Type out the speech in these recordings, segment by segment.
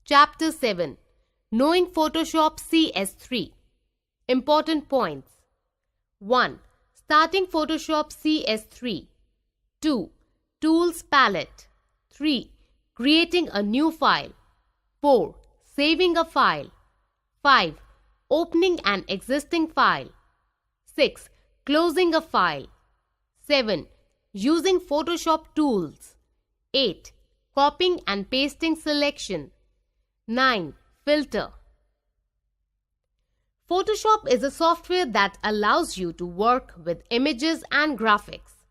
Chapter 7. Knowing Photoshop CS3. Important points. 1. Starting Photoshop CS3. 2. Tools palette. 3. Creating a new file. 4. Saving a file. 5. Opening an existing file. 6. Closing a file. 7. Using Photoshop tools. 8. Copying and pasting selection. 9. Filter. Photoshop is a software that allows you to work with images and graphics.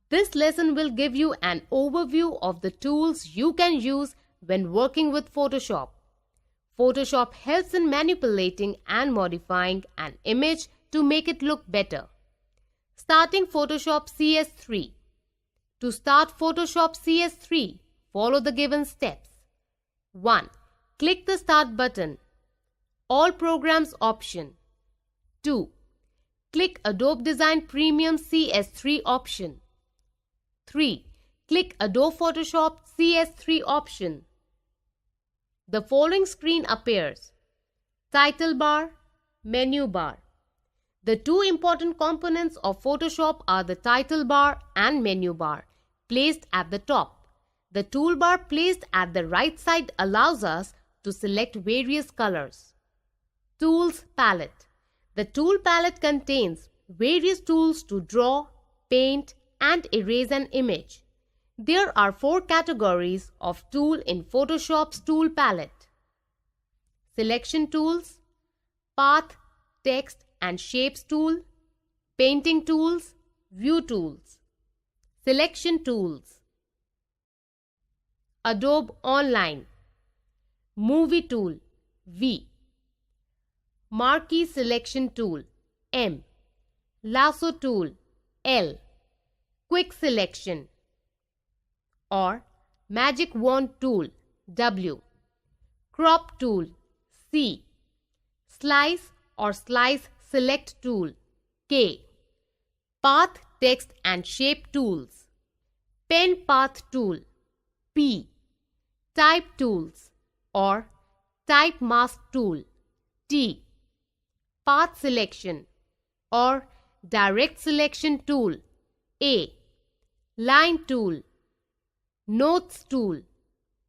This lesson will give you an overview of the tools you can use when working with Photoshop. Photoshop helps in manipulating and modifying an image to make it look better. Starting Photoshop CS3. To start Photoshop CS3, follow the given steps. 1. Click the Start button. All Programs option. 2. Click Adobe Design Premium CS3 option. 3. Click Adobe Photoshop CS3 option. The following screen appears. Title bar, menu bar. The two important components of Photoshop are the title bar and menu bar, placed at the top. The toolbar placed at the right side allows us to select various colors. Tools palette. The tool palette contains various tools to draw, paint, and erase an image. There are 4 categories of tool in Photoshop's tool palette. Selection tools, path, text, and shapes tool, painting tools, view tools. Selection tools. Adobe Online. Movie tool, V. Marquee selection tool, M. Lasso tool, L. Quick selection or magic wand tool, W. Crop tool, C. Slice or slice select tool, K. Path, text and shape tools. Pen path tool, P. Type tools or type mask tool, T. Path selection or direct selection tool, A. Line tool, notes tool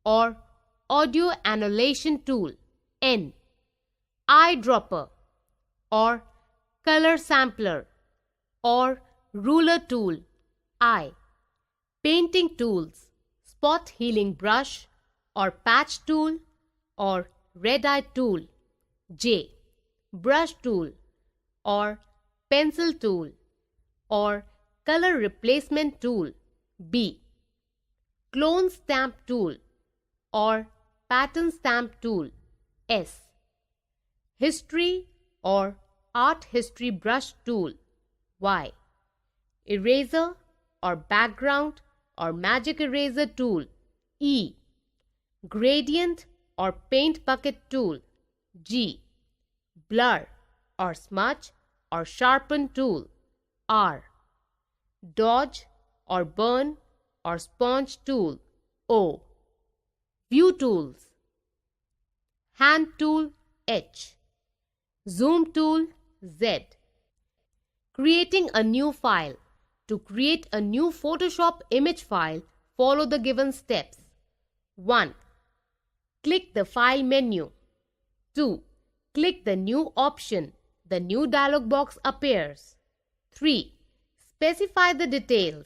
or audio annihilation tool, N. Eyedropper or color sampler or ruler tool, I. Painting tools, spot healing brush or patch tool or red eye tool, J. Brush tool or pencil tool or color replacement tool, B. Clone stamp tool or pattern stamp tool, S. History or art history brush tool, Y. Eraser or background or magic eraser tool, E. Gradient or paint bucket tool, G. Blur or smudge or sharpen tool, R. Dodge or burn or sponge tool, O. View tools. Hand tool, H. Zoom tool, Z. Creating a new file. To create a new Photoshop image file, follow the given steps. 1. Click the File menu. 2. Click the New option. The new dialog box appears. 3. Specify the details: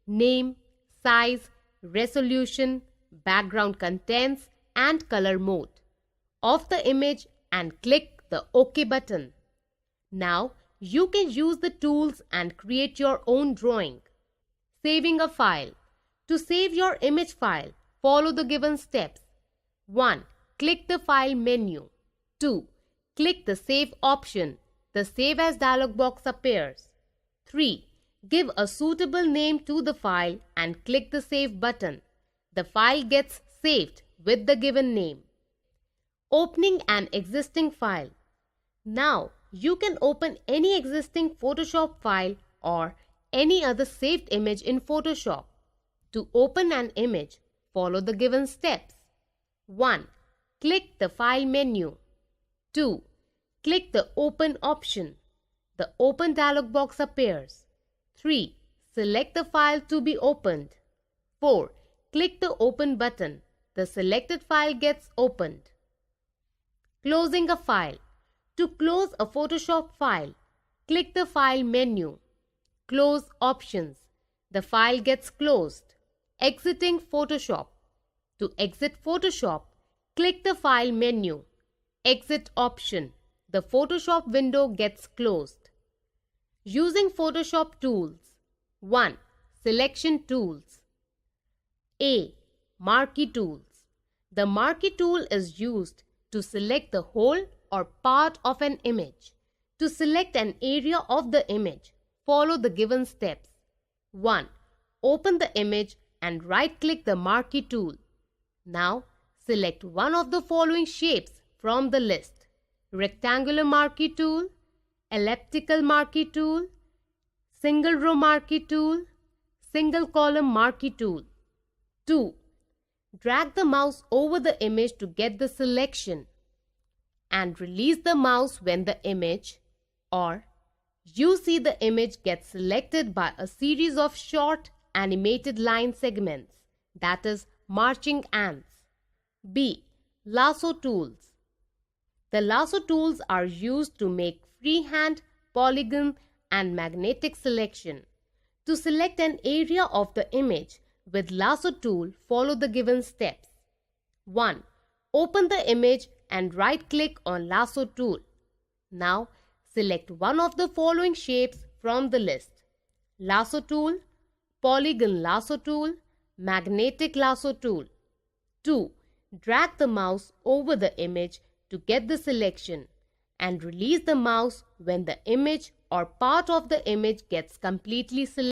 name, size, resolution, background contents, and color mode of the image and click the OK button. Now you can use the tools and create your own drawing. Saving a file. To save your image file, follow the given steps. 1. Click the File menu. 2. Click the Save option. The Save As dialog box appears. 3. Give a suitable name to the file and click the Save button. The file gets saved with the given name. Opening an existing file. Now you can open any existing Photoshop file or any other saved image in Photoshop. To open an image, follow the given steps. 1. click the File menu. 2. Click the Open option. The Open dialog box appears. 3. Select the file to be opened. 4. Click the Open button. The selected file gets opened. Closing a file. To close a Photoshop file, click the File menu. Close options. The file gets closed. Exiting Photoshop. To exit Photoshop, click the File menu. Exit option. The Photoshop window gets closed. Using Photoshop tools. 1. Selection tools. A. Marquee tools. The marquee tool is used to select the whole or part of an image. To select an area of the image, follow the given steps. 1. Open the image and right-click the marquee tool. Now, select one of the following shapes from the list: rectangular marquee tool, elliptical marquee tool, single row marquee tool, single column marquee tool. 2. Drag the mouse over the image to get the selection and release the mouse when the image or you see the image gets selected by a series of short animated line segments, that is marching ants. B. Lasso tools. The lasso tools are used to make freehand, polygon and magnetic selection. To select an area of the image with lasso tool, follow the given steps. 1. Open the image and right-click on lasso tool. Now, select one of the following shapes from the list: lasso tool, polygon lasso tool, magnetic lasso tool. 2. Drag the mouse over the image to get the selection and release the mouse when the image or part of the image gets completely selected.